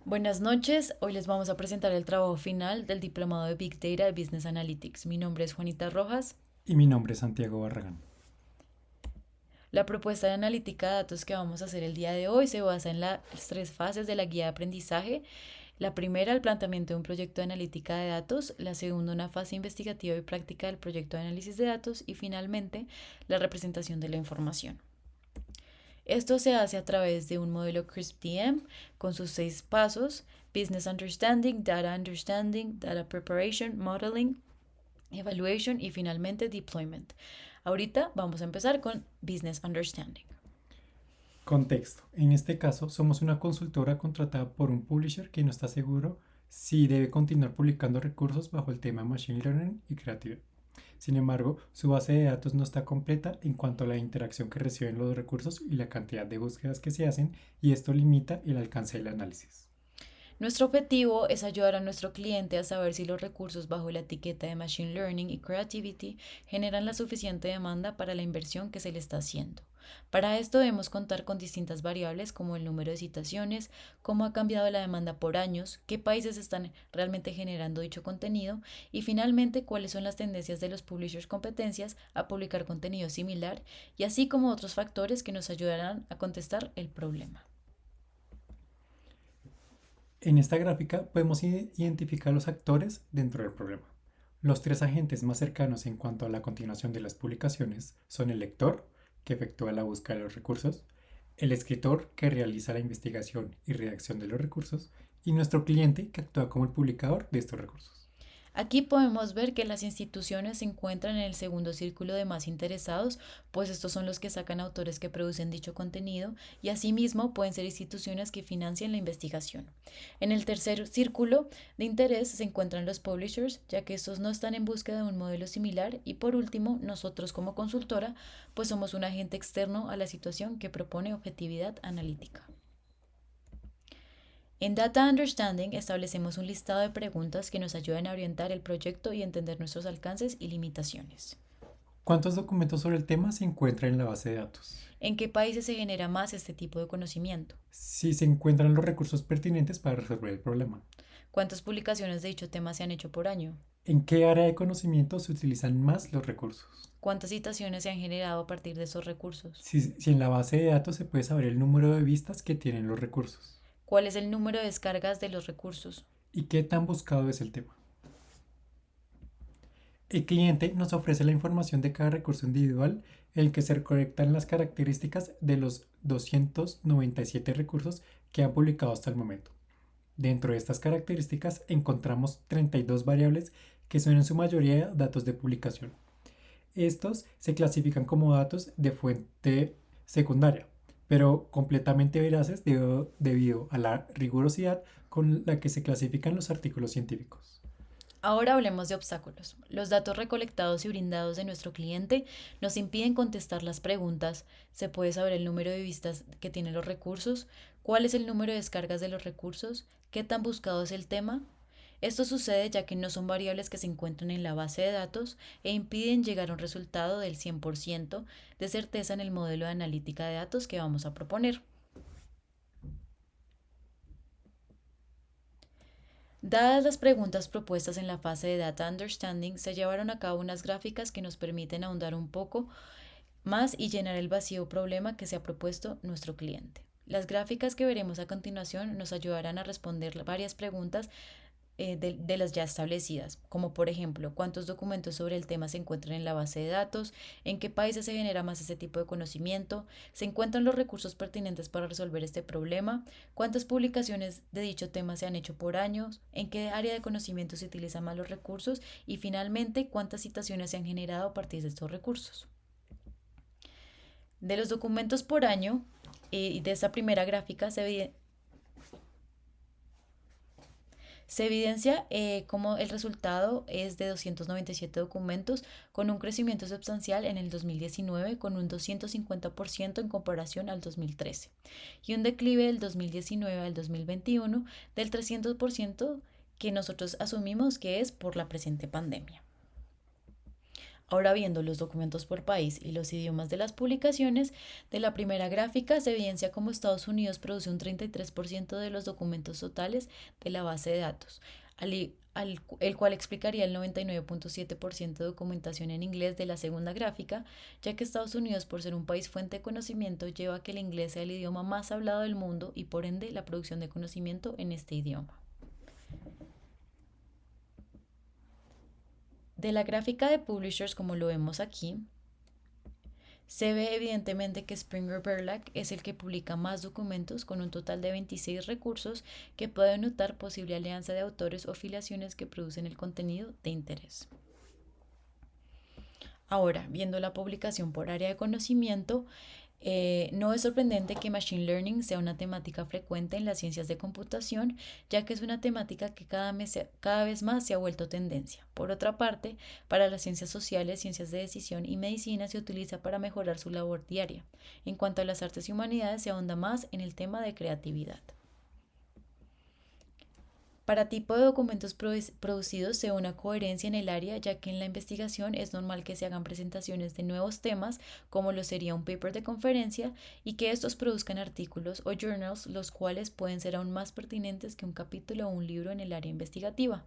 Buenas noches, hoy les vamos a presentar el trabajo final del Diplomado de Big Data de Business Analytics. Mi nombre es Juanita Rojas. Y mi nombre es Santiago Barragán. La propuesta de analítica de datos que vamos a hacer el día de hoy se basa en las tres fases de la guía de aprendizaje. La primera, el planteamiento de un proyecto de analítica de datos. La segunda, una fase investigativa y práctica del proyecto de análisis de datos. Y finalmente, la representación de la información. Esto se hace a través de un modelo CRISP-DM con sus 6 pasos: Business Understanding, Data Preparation, Modeling, Evaluation y finalmente Deployment. Ahorita vamos a empezar con Business Understanding. Contexto. En este caso, somos una consultora contratada por un publisher que no está seguro si debe continuar publicando recursos bajo el tema Machine Learning y Creative. Sin embargo, su base de datos no está completa en cuanto a la interacción que reciben los recursos y la cantidad de búsquedas que se hacen, y esto limita el alcance del análisis. Nuestro objetivo es ayudar a nuestro cliente a saber si los recursos bajo la etiqueta de Machine Learning y Creativity generan la suficiente demanda para la inversión que se le está haciendo. Para esto debemos contar con distintas variables como el número de citaciones, cómo ha cambiado la demanda por años, qué países están realmente generando dicho contenido y finalmente cuáles son las tendencias de los publishers competencias a publicar contenido similar, y así como otros factores que nos ayudarán a contestar el problema. En esta gráfica podemos identificar los actores dentro del problema. Los tres agentes más cercanos en cuanto a la continuación de las publicaciones son el lector, que efectúa la búsqueda de los recursos, el escritor, que realiza la investigación y redacción de los recursos, y nuestro cliente, que actúa como el publicador de estos recursos. Aquí podemos ver que las instituciones se encuentran en el segundo círculo de más interesados, pues estos son los que sacan autores que producen dicho contenido y asimismo pueden ser instituciones que financian la investigación. En el tercer círculo de interés se encuentran los publishers, ya que estos no están en búsqueda de un modelo similar, y por último nosotros como consultora pues somos un agente externo a la situación que propone objetividad analítica. En Data Understanding establecemos un listado de preguntas que nos ayudan a orientar el proyecto y entender nuestros alcances y limitaciones. ¿Cuántos documentos sobre el tema se encuentran en la base de datos? ¿En qué países se genera más este tipo de conocimiento? Si se encuentran los recursos pertinentes para resolver el problema. ¿Cuántas publicaciones de dicho tema se han hecho por año? ¿En qué área de conocimiento se utilizan más los recursos? ¿Cuántas citaciones se han generado a partir de esos recursos? Si en la base de datos se puede saber el número de vistas que tienen los recursos. ¿Cuál es el número de descargas de los recursos? ¿Y qué tan buscado es el tema? El cliente nos ofrece la información de cada recurso individual, en el que se recolectan las características de los 297 recursos que han publicado hasta el momento. Dentro de estas características encontramos 32 variables que son en su mayoría datos de publicación. Estos se clasifican como datos de fuente secundaria, pero completamente veraces debido a la rigurosidad con la que se clasifican los artículos científicos. Ahora hablemos de obstáculos. Los datos recolectados y brindados de nuestro cliente nos impiden contestar las preguntas: ¿se puede saber el número de vistas que tienen los recursos? ¿Cuál es el número de descargas de los recursos? ¿Qué tan buscado es el tema? Esto sucede ya que no son variables que se encuentran en la base de datos e impiden llegar a un resultado del 100% de certeza en el modelo de analítica de datos que vamos a proponer. Dadas las preguntas propuestas en la fase de Data Understanding, se llevaron a cabo unas gráficas que nos permiten ahondar un poco más y llenar el vacío problema que se ha propuesto nuestro cliente. Las gráficas que veremos a continuación nos ayudarán a responder varias preguntas de las ya establecidas, como por ejemplo cuántos documentos sobre el tema se encuentran en la base de datos, en qué países se genera más ese tipo de conocimiento, se encuentran los recursos pertinentes para resolver este problema, cuántas publicaciones de dicho tema se han hecho por años, en qué área de conocimiento se utilizan más los recursos y finalmente cuántas citaciones se han generado a partir de estos recursos. De los documentos por año y de esta primera gráfica se evidencia como el resultado es de 297 documentos, con un crecimiento sustancial en el 2019 con un 250% en comparación al 2013 y un declive del 2019 al 2021 del 300%, que nosotros asumimos que es por la presente pandemia. Ahora viendo los documentos por país y los idiomas de las publicaciones, de la primera gráfica se evidencia cómo Estados Unidos produce un 33% de los documentos totales de la base de datos, el cual explicaría el 99.7% de documentación en inglés de la segunda gráfica, ya que Estados Unidos, por ser un país fuente de conocimiento, lleva a que el inglés sea el idioma más hablado del mundo y por ende la producción de conocimiento en este idioma. De la gráfica de publishers, como lo vemos aquí, se ve evidentemente que Springer Verlag es el que publica más documentos con un total de 26 recursos que pueden notar posible alianza de autores o filiaciones que producen el contenido de interés. Ahora, viendo la publicación por área de conocimiento, no es sorprendente que Machine Learning sea una temática frecuente en las ciencias de computación, ya que es una temática que cada vez más se ha vuelto tendencia. Por otra parte, para las ciencias sociales, ciencias de decisión y medicina se utiliza para mejorar su labor diaria. En cuanto a las artes y humanidades, se ahonda más en el tema de creatividad. Para tipo de documentos producidos se ve una coherencia en el área, ya que en la investigación es normal que se hagan presentaciones de nuevos temas, como lo sería un paper de conferencia, y que estos produzcan artículos o journals, los cuales pueden ser aún más pertinentes que un capítulo o un libro en el área investigativa.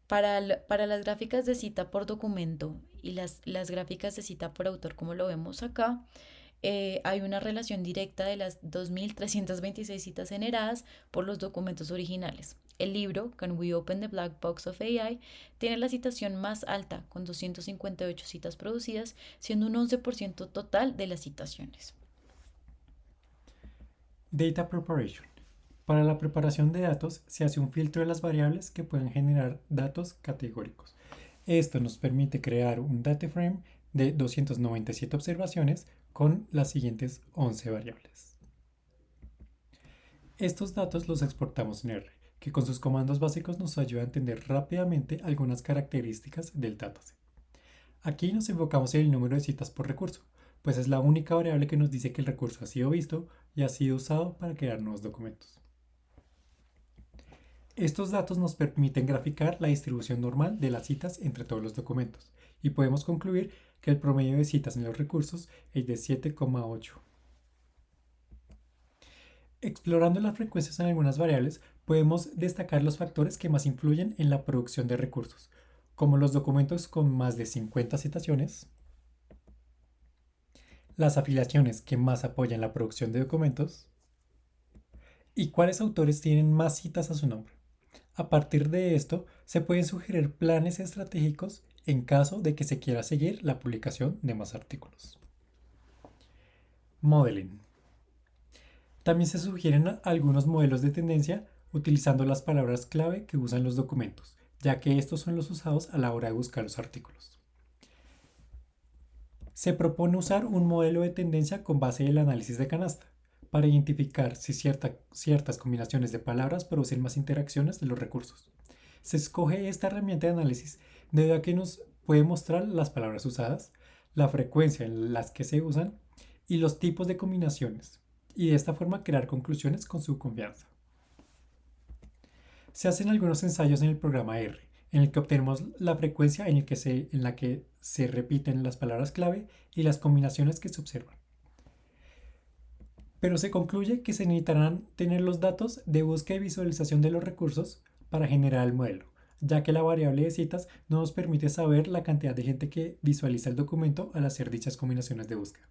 Para las gráficas de cita por documento y las gráficas de cita por autor, como lo vemos acá, hay una relación directa de las 2.326 citas generadas por los documentos originales. El libro, Can We Open the Black Box of AI, tiene la citación más alta, con 258 citas producidas, siendo un 11% total de las citaciones. Data Preparation. Para la preparación de datos se hace un filtro de las variables que pueden generar datos categóricos. Esto nos permite crear un dataframe de 297 observaciones con las siguientes 11 variables. Estos datos los exportamos en R, que con sus comandos básicos nos ayuda a entender rápidamente algunas características del dataset. Aquí nos enfocamos en el número de citas por recurso, pues es la única variable que nos dice que el recurso ha sido visto y ha sido usado para crear nuevos documentos. Estos datos nos permiten graficar la distribución normal de las citas entre todos los documentos y podemos concluir que el promedio de citas en los recursos es de 7,8. Explorando las frecuencias en algunas variables, podemos destacar los factores que más influyen en la producción de recursos, como los documentos con más de 50 citaciones, las afiliaciones que más apoyan la producción de documentos y cuáles autores tienen más citas a su nombre. A partir de esto, se pueden sugerir planes estratégicos en caso de que se quiera seguir la publicación de más artículos. Modeling. También se sugieren algunos modelos de tendencia utilizando las palabras clave que usan los documentos, ya que estos son los usados a la hora de buscar los artículos. Se propone usar un modelo de tendencia con base en el análisis de canasta, para identificar si ciertas combinaciones de palabras producen más interacciones de los recursos. Se escoge esta herramienta de análisis debido a que nos puede mostrar las palabras usadas, la frecuencia en las que se usan y los tipos de combinaciones, y de esta forma crear conclusiones con su confianza. Se hacen algunos ensayos en el programa R, en el que obtenemos la frecuencia en la que se repiten las palabras clave y las combinaciones que se observan. Pero se concluye que se necesitarán tener los datos de búsqueda y visualización de los recursos para generar el modelo, ya que la variable de citas no nos permite saber la cantidad de gente que visualiza el documento al hacer dichas combinaciones de búsqueda.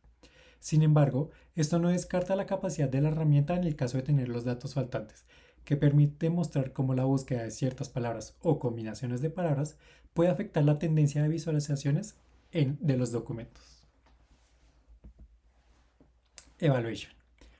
Sin embargo, esto no descarta la capacidad de la herramienta en el caso de tener los datos faltantes, que permite mostrar cómo la búsqueda de ciertas palabras o combinaciones de palabras puede afectar la tendencia de visualizaciones de los documentos. Evaluation.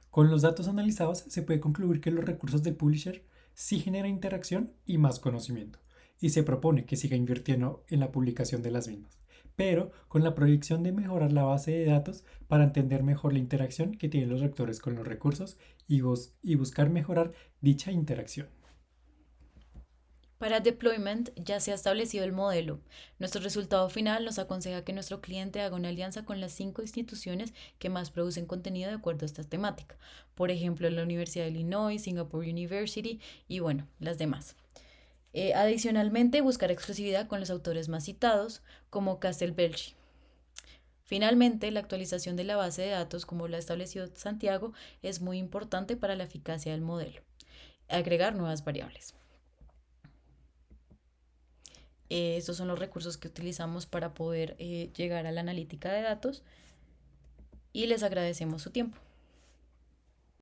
Con los datos analizados se puede concluir que los recursos del publisher sí generan interacción y más conocimiento, y se propone que siga invirtiendo en la publicación de las mismas, pero con la proyección de mejorar la base de datos para entender mejor la interacción que tienen los lectores con los recursos y buscar mejorar dicha interacción. Para deployment ya se ha establecido el modelo. Nuestro resultado final nos aconseja que nuestro cliente haga una alianza con las 5 instituciones que más producen contenido de acuerdo a esta temática. Por ejemplo, la Universidad de Illinois, Singapore University y bueno, las demás. Adicionalmente, buscar exclusividad con los autores más citados, como Castelbelchi. Finalmente, la actualización de la base de datos, como lo ha establecido Santiago, es muy importante para la eficacia del modelo. Agregar nuevas variables. Estos son los recursos que utilizamos para poder llegar a la analítica de datos y les agradecemos su tiempo.